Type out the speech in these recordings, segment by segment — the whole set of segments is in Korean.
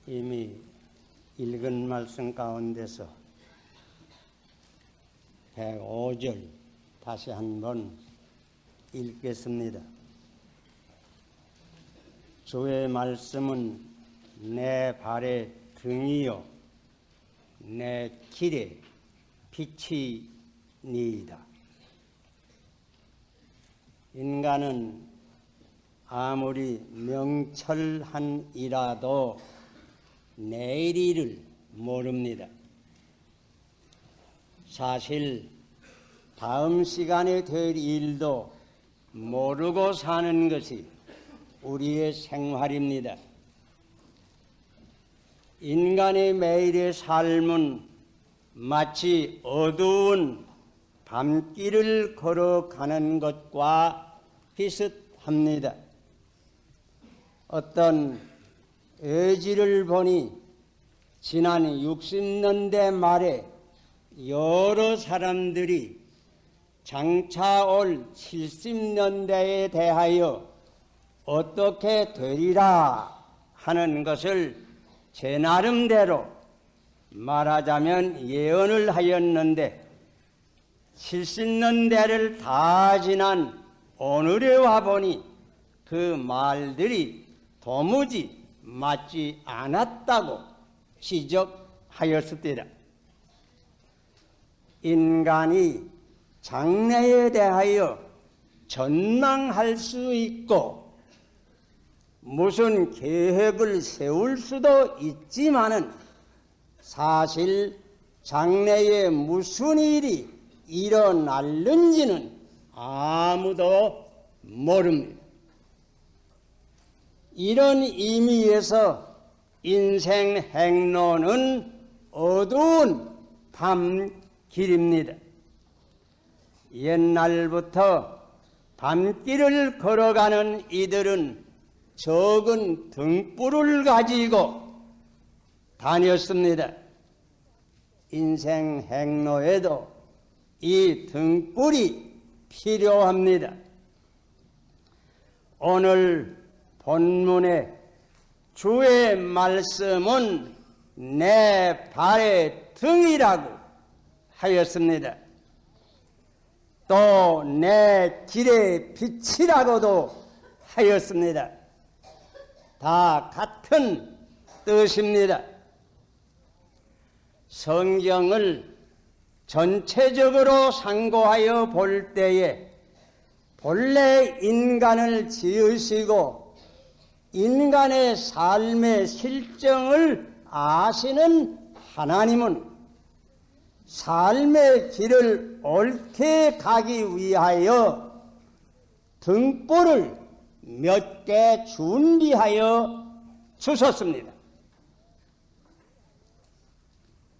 이미 읽은 말씀 가운데서 105절 다시 한번 읽겠습니다. 주의 말씀은 내 발의 등이요 내 길의 빛이니이다. 인간은 아무리 명철한이라도 내일을 모릅니다. 사실 다음 시간에 될 일도 모르고 사는 것이 우리의 생활입니다. 인간의 매일의 삶은 마치 어두운 밤길을 걸어가는 것과 비슷합니다. 어떤 애지를 보니 지난 60년대 말에 여러 사람들이 장차 올 70년대에 대하여 어떻게 되리라 하는 것을 제 나름대로 말하자면 예언을 하였는데 70년대를 다 지난 오늘에 와보니 그 말들이 도무지 맞지 않았다고 지적하였습니다. 인간이 장래에 대하여 전망할 수 있고 무슨 계획을 세울 수도 있지만은 사실 장래에 무슨 일이 일어날는지는 아무도 모릅니다. 이런 의미에서 인생 행로는 어두운 밤길입니다. 옛날부터 밤길을 걸어가는 이들은 적은 등불을 가지고 다녔습니다. 인생 행로에도 이 등불이 필요합니다. 오늘 본문의 주의 말씀은 내 발의 등이라고 하였습니다. 또 내 길의 빛이라고도 하였습니다. 다 같은 뜻입니다. 성경을 전체적으로 상고하여 볼 때에 본래 인간을 지으시고 인간의 삶의 실정을 아시는 하나님은 삶의 길을 옳게 가기 위하여 등불을 몇 개 준비하여 주셨습니다.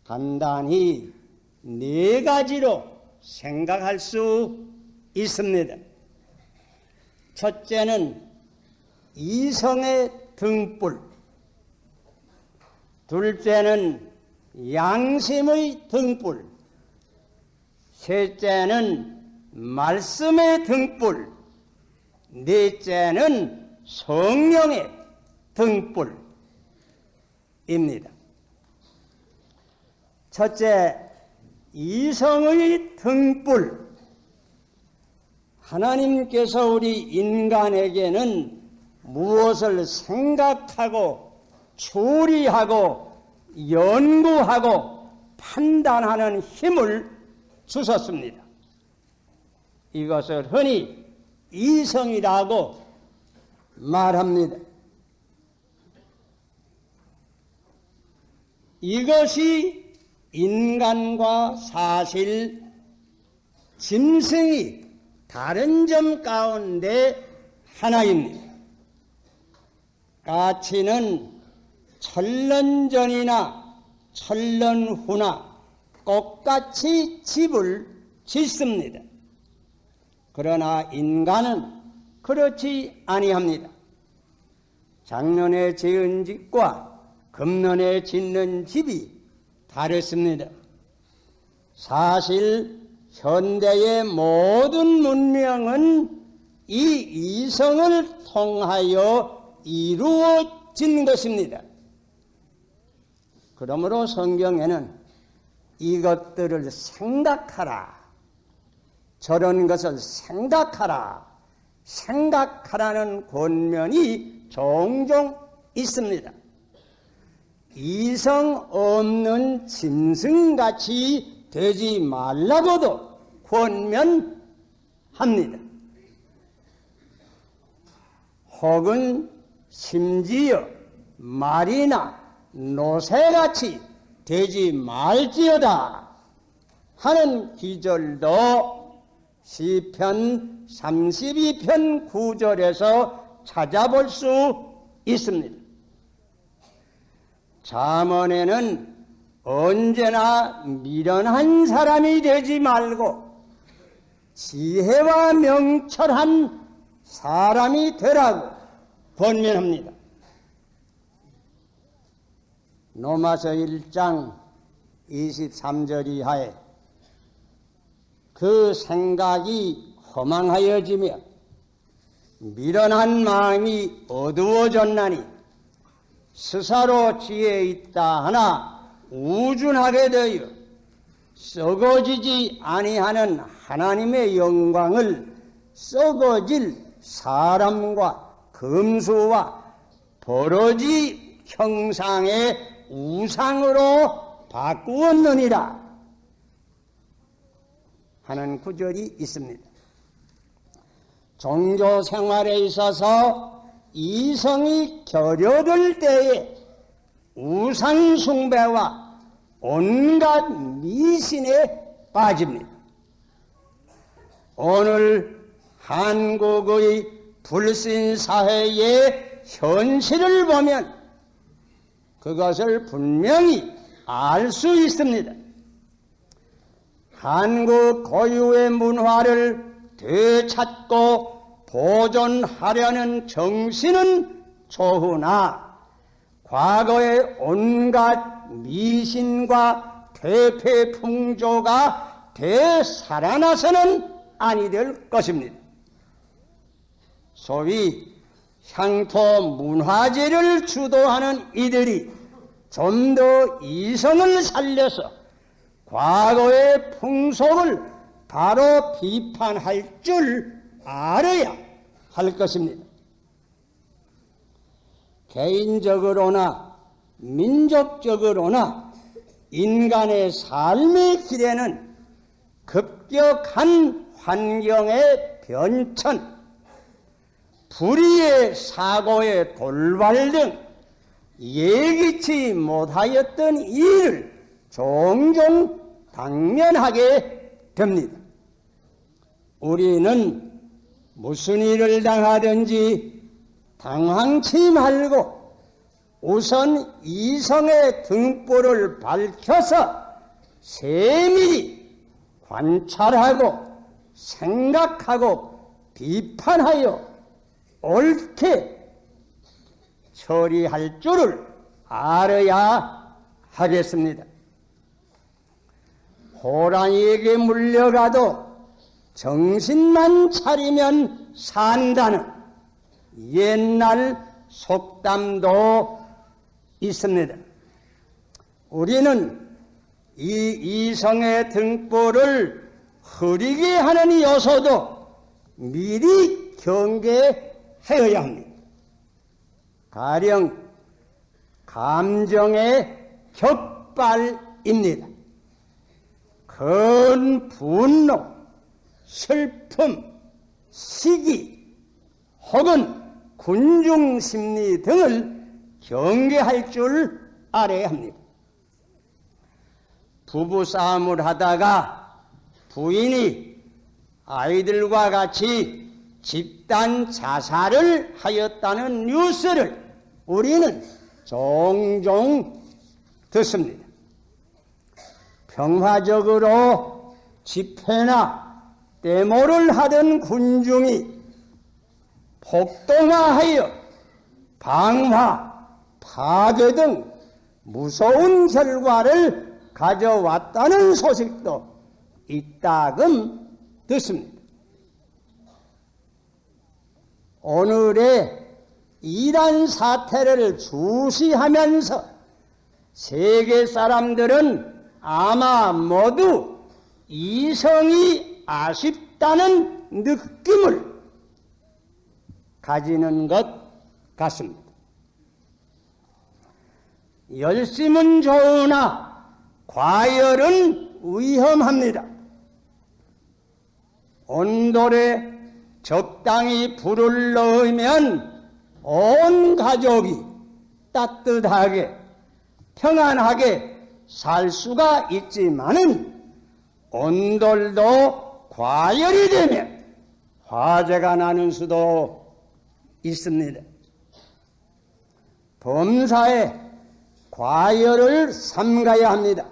간단히 네 가지로 생각할 수 있습니다. 첫째는 이성의 등불, 둘째는 양심의 등불, 셋째는 말씀의 등불, 넷째는 성령의 등불입니다. 첫째, 이성의 등불. 하나님께서 우리 인간에게는 무엇을 생각하고 추리하고 연구하고 판단하는 힘을 주셨습니다. 이것을 흔히 이성이라고 말합니다. 이것이 인간과 사실 짐승이 다른 점 가운데 하나입니다. 가치는 천년전이나 천년후나 똑같이 집을 짓습니다. 그러나 인간은 그렇지 아니합니다. 작년에 지은 집과 금년에 짓는 집이 다릅니다. 사실 현대의 모든 문명은 이 이성을 통하여 이루어진 것입니다. 그러므로 성경에는 이것들을 생각하라, 저런 것을 생각하라는 권면이 종종 있습니다. 이성 없는 짐승같이 되지 말라고도 권면합니다. 혹은 심지어 말이나 노새같이 되지 말지어다 하는 기절도 시편 32편 9절에서 찾아볼 수 있습니다. 잠언에는 언제나 미련한 사람이 되지 말고 지혜와 명철한 사람이 되라고 권면합니다. 로마서 1장 23절 이하에 그 생각이 허망하여지며 미련한 마음이 어두워졌나니 스사로 지혜 있다 하나 우준하게 되어 썩어지지 아니하는 하나님의 영광을 썩어질 사람과 금수와 버러지 형상의 우상으로 바꾸었느니라 하는 구절이 있습니다. 종교 생활에 있어서 이성이 결여될 때에 우상 숭배와 온갖 미신에 빠집니다. 오늘 한국의 불신 사회의 현실을 보면 그것을 분명히 알 수 있습니다. 한국 고유의 문화를 되찾고 보존하려는 정신은 좋으나 과거의 온갖 미신과 퇴폐풍조가 되살아나서는 아니 될 것입니다. 소위 향토 문화재를 주도하는 이들이 좀 더 이성을 살려서 과거의 풍속을 바로 비판할 줄 알아야 할 것입니다. 개인적으로나 민족적으로나 인간의 삶의 길에는 급격한 환경의 변천, 불의의 사고의 돌발 등 예기치 못하였던 일을 종종 당면하게 됩니다. 우리는 무슨 일을 당하든지 당황치 말고 우선 이성의 등불을 밝혀서 세밀히 관찰하고 생각하고 비판하여 옳게 처리할 줄을 알아야 하겠습니다. 호랑이에게 물려가도 정신만 차리면 산다는 옛날 속담도 있습니다. 우리는 이 이성의 등불을 흐리게 하는 요소도 미리 경계하여야 합니다. 가령 감정의 격발입니다. 큰 분노, 슬픔, 시기 혹은 군중심리 등을 경계할 줄 알아야 합니다. 부부싸움을 하다가 부인이 아이들과 같이 집단 자살을 하였다는 뉴스를 우리는 종종 듣습니다. 평화적으로 집회나 데모를 하던 군중이 폭동화하여 방화, 파괴 등 무서운 결과를 가져왔다는 소식도 이따금 듣습니다. 오늘의 이란 사태를 주시하면서 세계 사람들은 아마 모두 이성이 아쉽다는 느낌을 가지는 것 같습니다. 열심은 좋으나 과열은 위험합니다. 온돌에 적당히 불을 넣으면 온 가족이 따뜻하게 평안하게 살 수가 있지만은 온돌도 과열이 되면 화재가 나는 수도 있습니다. 범사에 과열을 삼가야 합니다.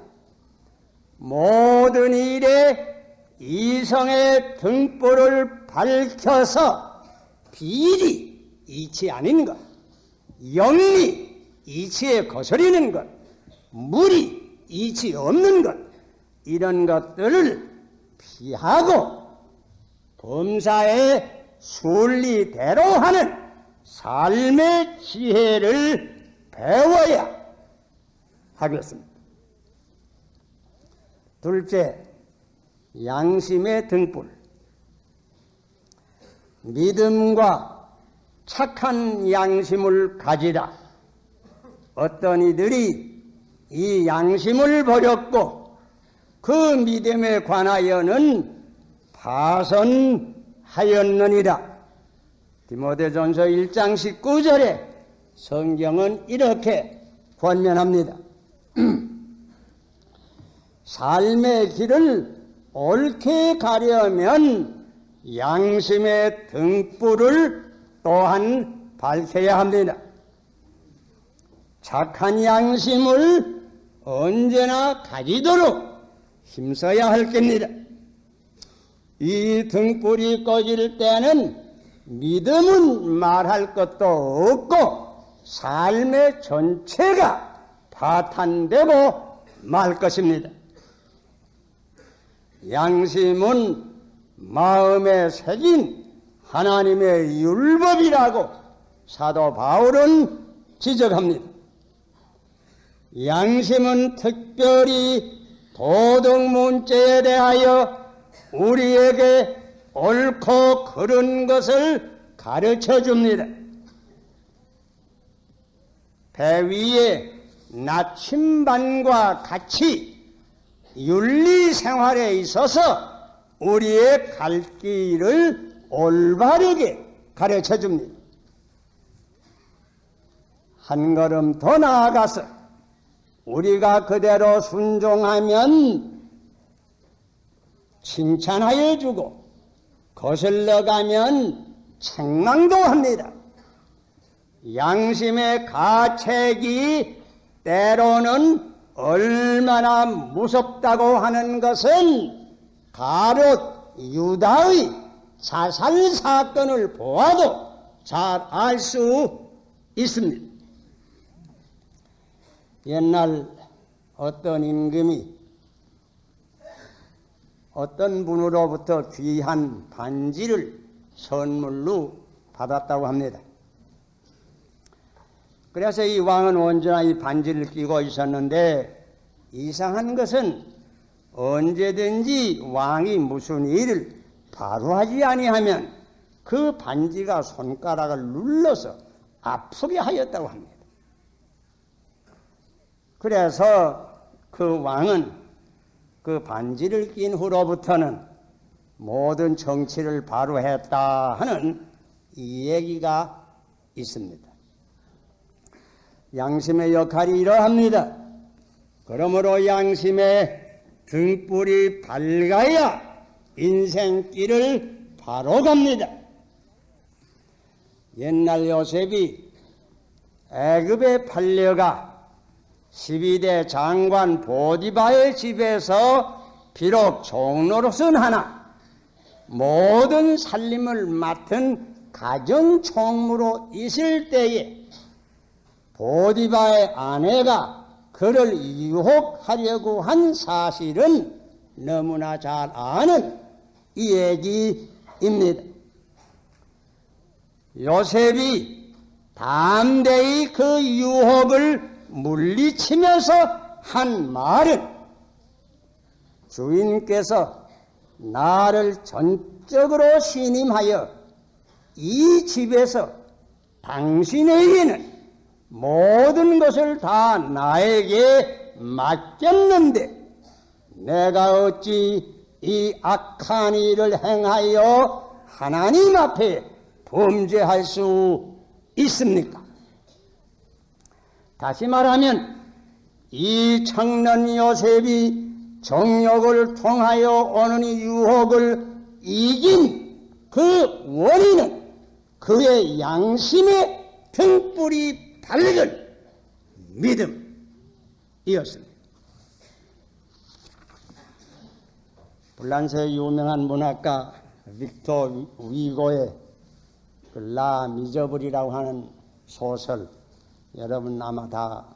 모든 일에 이성의 등불을 밝혀서 비리 이치 아닌 것, 영리 이치에 거스리는 것, 무리 이치 없는 것, 이런 것들을 피하고 범사에 순리대로 하는 삶의 지혜를 배워야 하겠습니다. 둘째, 양심의 등불. 믿음과 착한 양심을 가지라. 어떤 이들이 이 양심을 버렸고 그 믿음에 관하여는 파선하였느니라. 디모데전서 1장 19절에 성경은 이렇게 권면합니다. 삶의 길을 옳게 가려면 양심의 등불을 또한 밝혀야 합니다. 착한 양심을 언제나 가지도록 힘써야 할 겁니다. 이 등불이 꺼질 때는 믿음은 말할 것도 없고 삶의 전체가 파탄되고 말 것입니다. 양심은 마음에 새긴 하나님의 율법이라고 사도 바울은 지적합니다. 양심은 특별히 도덕문제에 대하여 우리에게 옳고 그른 것을 가르쳐 줍니다. 배 위에 나침반과 같이 윤리 생활에 있어서 우리의 갈 길을 올바르게 가르쳐 줍니다. 한 걸음 더 나아가서 우리가 그대로 순종하면 칭찬하여 주고 거슬러 가면 책망도 합니다. 양심의 가책이 때로는 얼마나 무섭다고 하는 것은 가롯 유다의 자살 사건을 보아도 잘 알 수 있습니다. 옛날 어떤 임금이 어떤 분으로부터 귀한 반지를 선물로 받았다고 합니다. 그래서 이 왕은 언제나 이 반지를 끼고 있었는데 이상한 것은 언제든지 왕이 무슨 일을 바로 하지 아니하면 그 반지가 손가락을 눌러서 아프게 하였다고 합니다. 그래서 그 왕은 그 반지를 낀 후로부터는 모든 정치를 바로 했다 하는 이 얘기가 있습니다. 양심의 역할이 이러합니다. 그러므로 양심의 등불이 밝아야 인생길을 바로 갑니다. 옛날 요셉이 애굽에 팔려가 12대 장관 보디바의 집에서 비록 종노릇은 하나 모든 살림을 맡은 가정총무로 있을 때에 보디바의 아내가 그를 유혹하려고 한 사실은 너무나 잘 아는 이 얘기입니다. 요셉이 담대히 그 유혹을 물리치면서 한 말은 주인께서 나를 전적으로 신임하여 이 집에서 당신에게는 모든 것을 다 나에게 맡겼는데 내가 어찌 이 악한 일을 행하여 하나님 앞에 범죄할 수 있습니까? 다시 말하면 이 청년 요셉이 정욕을 통하여 오는 유혹을 이긴 그 원인은 그의 양심의 등불이 밝은 믿음이었습니다. 불란서의 유명한 문학가 빅토 위고의 그 라 미저블이라고 하는 소설, 여러분 아마 다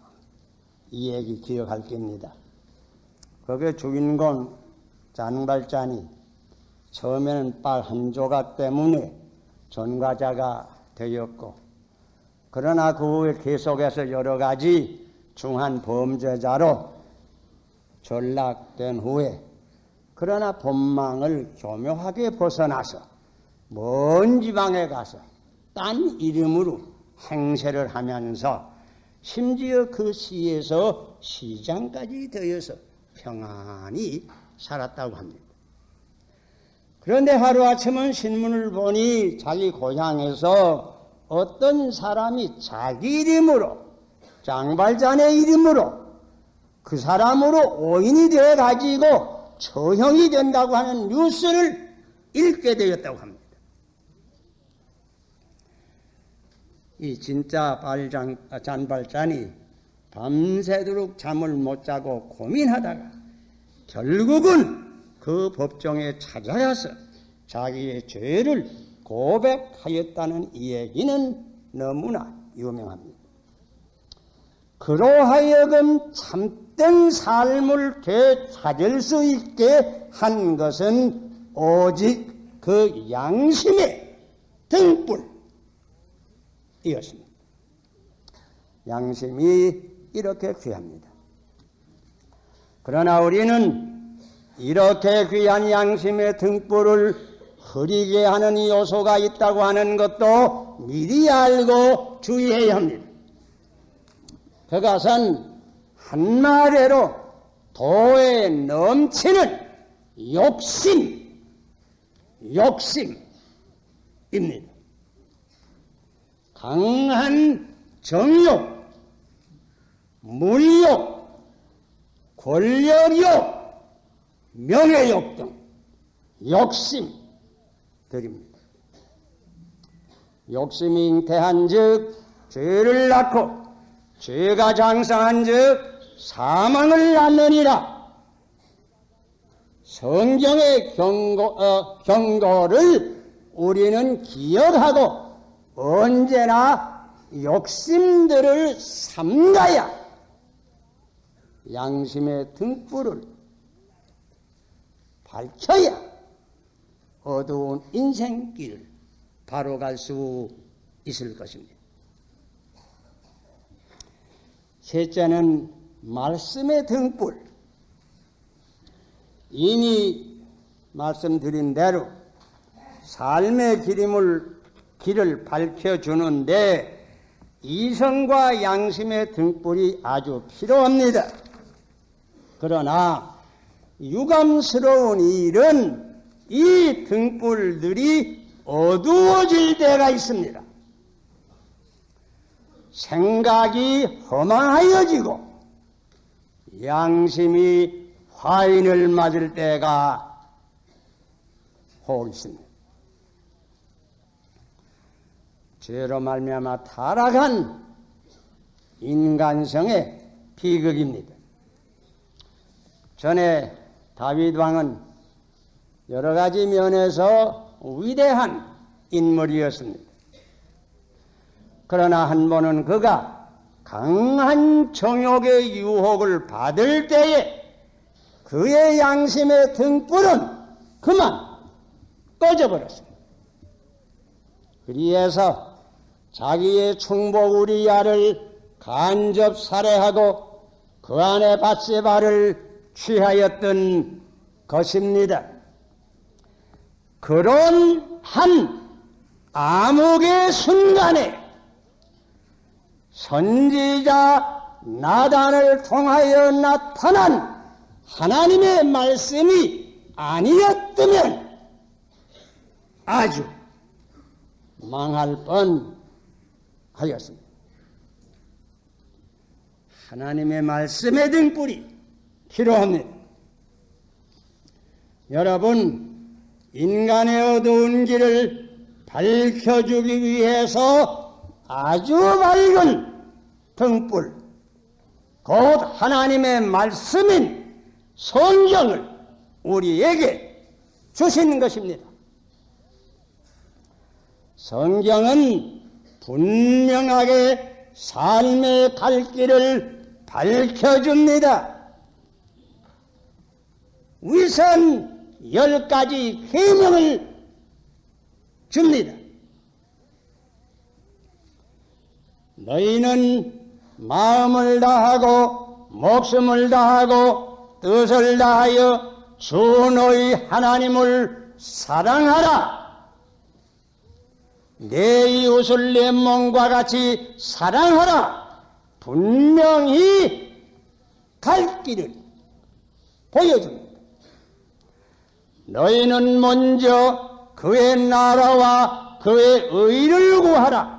이 얘기 기억할 겁니다. 거기에 주인공 잔발잔이 처음에는 빨 한 조각 때문에 전과자가 되었고, 그러나 그 후에 계속해서 여러 가지 중한 범죄자로 전락된 후에, 그러나 본망을 교묘하게 벗어나서 먼 지방에 가서 딴 이름으로 행세를 하면서 심지어 그 시에서 시장까지 되어서 평안히 살았다고 합니다. 그런데 하루아침은 신문을 보니 자기 고향에서 어떤 사람이 자기 이름으로, 장발잔의 이름으로 그 사람으로 오인이 되어 가지고 처형이 된다고 하는 뉴스를 읽게 되었다고 합니다. 이 진짜 잔발잔이 밤새도록 잠을 못 자고 고민하다가 결국은 그 법정에 찾아가서 자기의 죄를 고백하였다는 이 얘기는 너무나 유명합니다. 그로하여금 참된 삶을 되찾을 수 있게 한 것은 오직 그 양심의 등불이었습니다. 양심이 이렇게 귀합니다. 그러나 우리는 이렇게 귀한 양심의 등불을 흐리게 하는 요소가 있다고 하는 것도 미리 알고 주의해야 합니다. 그것은 한마디로 도에 넘치는 욕심입니다. 강한 정욕, 물욕, 권력욕, 명예욕 등 욕심들입니다. 욕심이 잉태한 즉 죄를 낳고 죄가 장성한 즉 사망을 낳느니라. 성경의 경고를 우리는 기억하고 언제나 욕심들을 삼가야 양심의 등불을 밝혀야 어두운 인생길을 바로 갈 수 있을 것입니다. 셋째는 말씀의 등불. 이미 말씀드린 대로 삶의 길을 밝혀주는데 이성과 양심의 등불이 아주 필요합니다. 그러나 유감스러운 일은 이 등불들이 어두워질 때가 있습니다. 생각이 허망하여지고 양심이 화인을 맞을 때가 혹 있습니다. 죄로 말미암아 타락한 인간성의 비극입니다. 전에 다윗 왕은 여러 가지 면에서 위대한 인물이었습니다. 그러나 한 번은 그가 강한 정욕의 유혹을 받을 때에 그의 양심의 등불은 그만 꺼져버렸습니다. 그리해서 자기의 충복 우리야를 간접 살해하고 그 안에 밧세바를 취하였던 것입니다. 그런 한 암흑의 순간에 선지자 나단을 통하여 나타난 하나님의 말씀이 아니었다면 아주 망할 뻔하였습니다. 하나님의 말씀의 등불이 필요합니다. 여러분, 인간의 어두운 길을 밝혀주기 위해서 아주 밝은 등불, 곧 하나님의 말씀인 성경을 우리에게 주신 것입니다. 성경은 분명하게 삶의 갈 길을 밝혀줍니다. 위선 10가지 계명을 줍니다. 너희는 마음을 다하고 목숨을 다하고 뜻을 다하여 주 너희 하나님을 사랑하라. 내 이웃을 내 몸과 같이 사랑하라. 분명히 갈 길을 보여줍니다. 너희는 먼저 그의 나라와 그의 의를 구하라.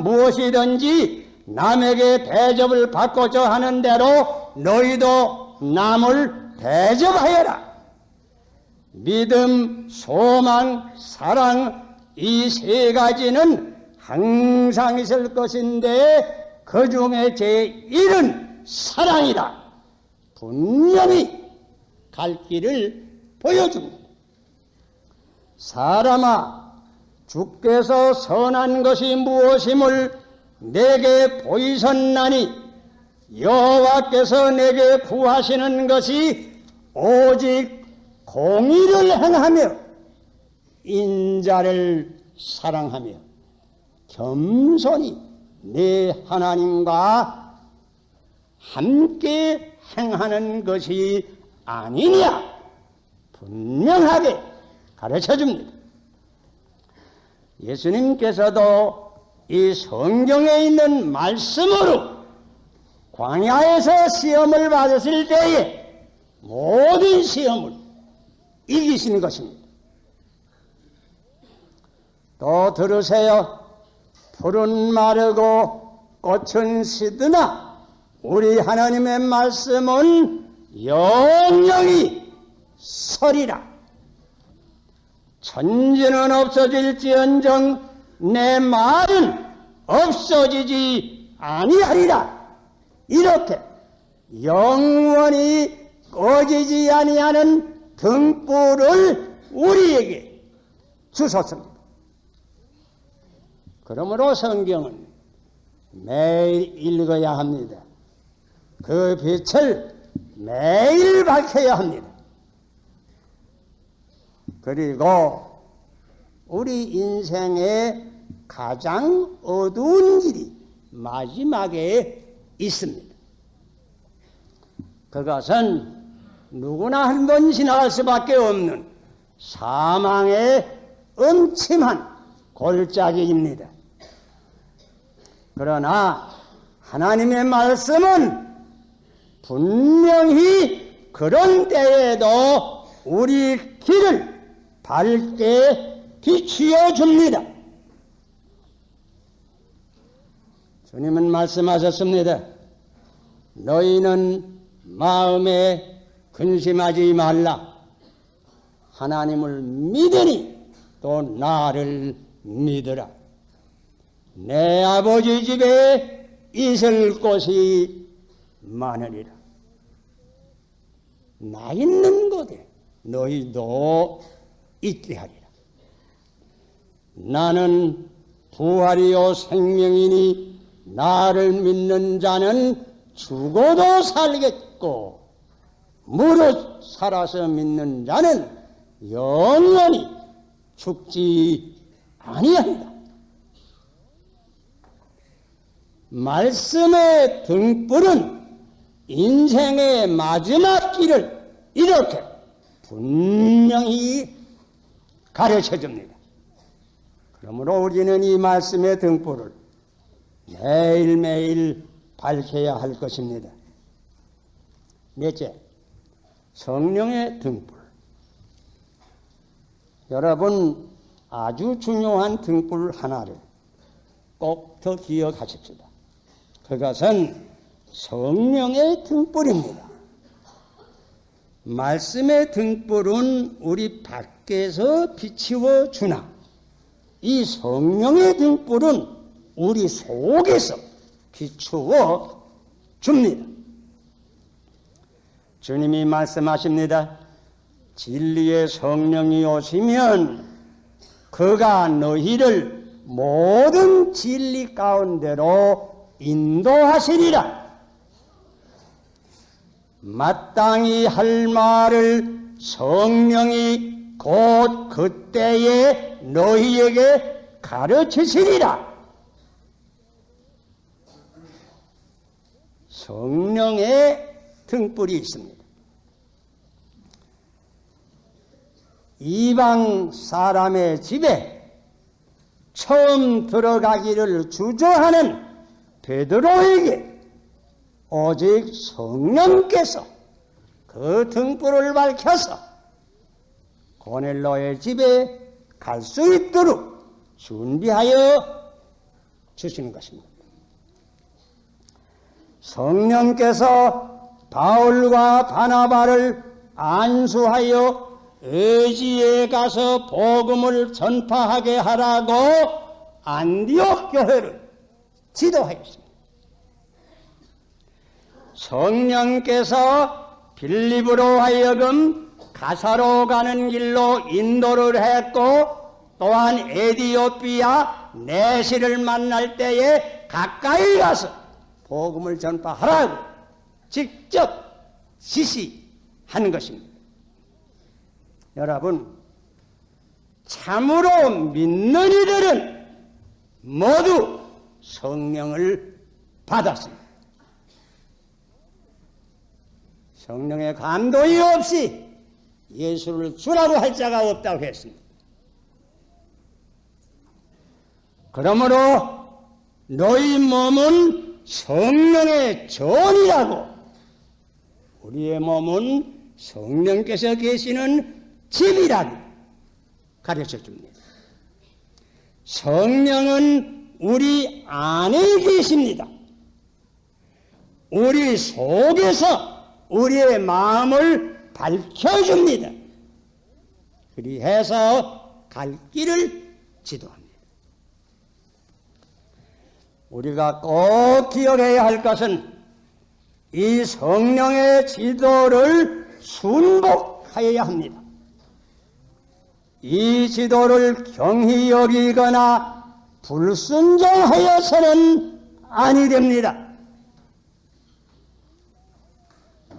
무엇이든지 남에게 대접을 받고자 하는 대로 너희도 남을 대접하여라. 믿음, 소망, 사랑, 이 세 가지는 항상 있을 것인데 그 중에 제1은 사랑이다. 분명히 갈 길을 보여줍니다. 사람아, 주께서 선한 것이 무엇임을 내게 보이셨나니 여호와께서 내게 구하시는 것이 오직 공의를 행하며 인자를 사랑하며 겸손히 내 하나님과 함께 행하는 것이 아니냐 분명하게 가르쳐줍니다. 예수님께서도 이 성경에 있는 말씀으로 광야에서 시험을 받으실 때에 모든 시험을 이기시는 것입니다. 또 들으세요. 풀은 마르고 꽃은 시드나 우리 하나님의 말씀은 영영이 서리라. 천지는 없어질지언정 내 말은 없어지지 아니하리라. 이렇게 영원히 꺼지지 아니하는 등불을 우리에게 주셨습니다. 그러므로 성경은 매일 읽어야 합니다. 그 빛을 매일 밝혀야 합니다. 그리고 우리 인생의 가장 어두운 길이 마지막에 있습니다. 그것은 누구나 한 번 지나갈 수밖에 없는 사망의 음침한 골짜기입니다. 그러나 하나님의 말씀은 분명히 그런 때에도 우리 길을 밝게 비추어 줍니다. 주님은 말씀하셨습니다. 너희는 마음에 근심하지 말라. 하나님을 믿으니 또 나를 믿으라. 내 아버지 집에 있을 곳이 많으리라. 나 있는 곳에 너희도 있게 하리라. 나는 부활이요 생명이니 나를 믿는 자는 죽어도 살겠고 무릇 살아서 믿는 자는 영원히 죽지 아니하리라. 말씀의 등불은 인생의 마지막 길을 이렇게 분명히 가르쳐 줍니다. 그러므로 우리는 이 말씀의 등불을 매일매일 밝혀야 할 것입니다. 넷째, 성령의 등불. 여러분, 아주 중요한 등불 하나를 꼭 더 기억하십시다. 그것은 성령의 등불입니다. 말씀의 등불은 우리 밖에서 비추어 주나 이 성령의 등불은 우리 속에서 비추어 줍니다. 주님이 말씀하십니다. 진리의 성령이 오시면 그가 너희를 모든 진리 가운데로 인도하시리라. 마땅히 할 말을 성령이 곧 그때에 너희에게 가르치시리라. 성령의 등불이 있습니다. 이방 사람의 집에 처음 들어가기를 주저하는 베드로에게 오직 성령께서 그 등불을 밝혀서 고넬로의 집에 갈 수 있도록 준비하여 주시는 것입니다. 성령께서 바울과 바나바를 안수하여 에지에 가서 복음을 전파하게 하라고 안디옥 교회를 지도하였습니다. 성령께서 빌립으로 하여금 가사로 가는 길로 인도를 했고 또한 에디오피아 내시를 만날 때에 가까이 가서 복음을 전파하라고 직접 지시하는 것입니다. 여러분, 참으로 믿는 이들은 모두 성령을 받았습니다. 성령의 감동이 없이 예수를 주라고 할 자가 없다고 했습니다. 그러므로 너희 몸은 성령의 전이라고, 우리의 몸은 성령께서 계시는 집이라고 가르쳐 줍니다. 성령은 우리 안에 계십니다. 우리 속에서 우리의 마음을 밝혀줍니다. 그리해서 갈 길을 지도합니다. 우리가 꼭 기억해야 할 것은 이 성령의 지도를 순복하여야 합니다. 이 지도를 경히 여기거나 불순종하여서는 아니 됩니다.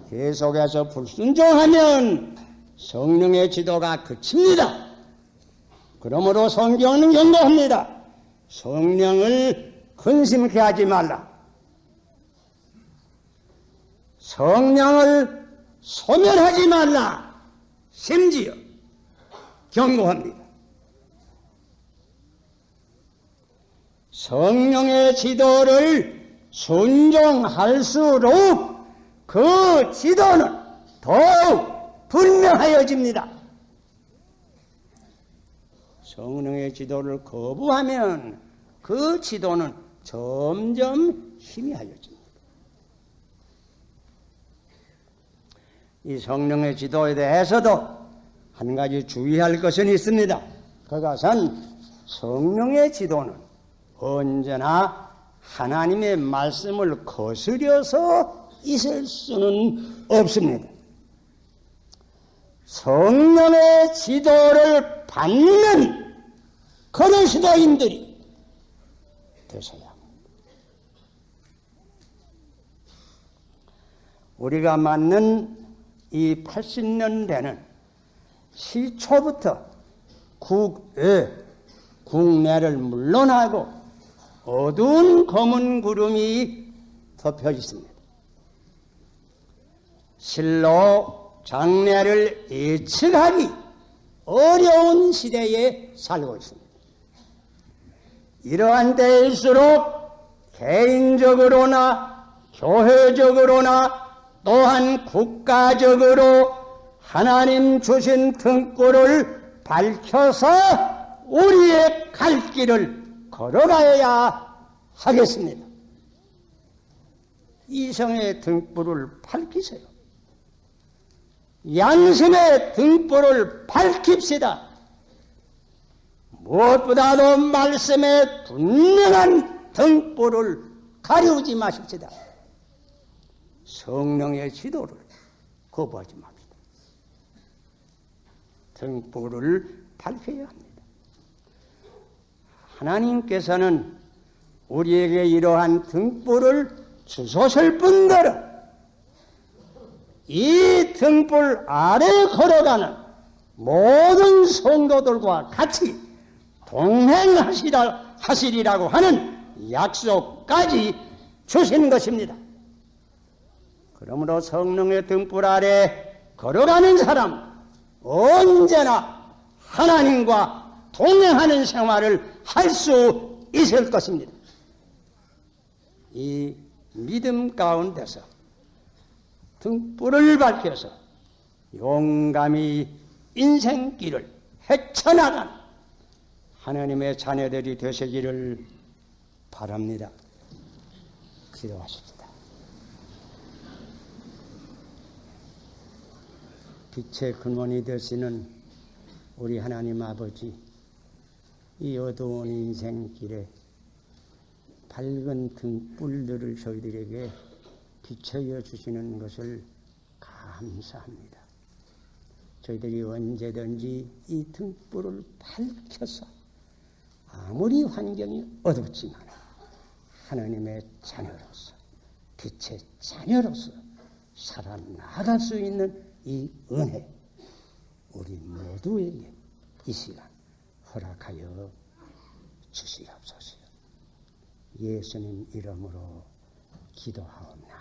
계속해서 불순종하면 성령의 지도가 그칩니다. 그러므로 성경은 경고합니다. 성령을 근심케 하지 말라. 성령을 소멸하지 말라. 심지어 경고합니다. 성령의 지도를 순종할수록 그 지도는 더욱 분명하여집니다. 성령의 지도를 거부하면 그 지도는 점점 희미하여집니다. 이 성령의 지도에 대해서도 한 가지 주의할 것은 있습니다. 그것은 성령의 지도는 언제나 하나님의 말씀을 거스려서 있을 수는 없습니다. 성령의 지도를 받는 그런 시도인들이 되셔야 합니다. 우리가 맞는 이 80년대는 시초부터 국내를 물론하고 어두운 검은 구름이 덮여 있습니다. 실로 장래를 예측하기 어려운 시대에 살고 있습니다. 이러한 때일수록 개인적으로나 교회적으로나 또한 국가적으로 하나님 주신 등불을 밝혀서 우리의 갈 길을 걸어가야 하겠습니다. 이성의 등불을 밝히세요. 양심의 등불을 밝힙시다. 무엇보다도 말씀의 분명한 등불을 가리우지 마십시다. 성령의 지도를 거부하지 맙시다. 등불을 밝혀야 합니다. 하나님께서는 우리에게 이러한 등불을 주소설 뿐더러 이 등불 아래 걸어가는 모든 성도들과 같이 동행하시리라고 하는 약속까지 주신 것입니다. 그러므로 성령의 등불 아래 걸어가는 사람 언제나 하나님과 동행하는 생활을 할 수 있을 것입니다. 이 믿음 가운데서 등불을 밝혀서 용감히 인생길을 헤쳐나가는 하나님의 자녀들이 되시기를 바랍니다. 기도하십시다. 빛의 근원이 되시는 우리 하나님 아버지, 이 어두운 인생길에 밝은 등불들을 저희들에게 비춰여 주시는 것을 감사합니다. 저희들이 언제든지 이 등불을 밝혀서 아무리 환경이 어둡지만 하나님의 자녀로서 빛의 자녀로서 살아나갈 수 있는 이 은혜 우리 모두에게 이 시간 허락하여 주시옵소서. 예수님 이름으로 기도하옵나이다.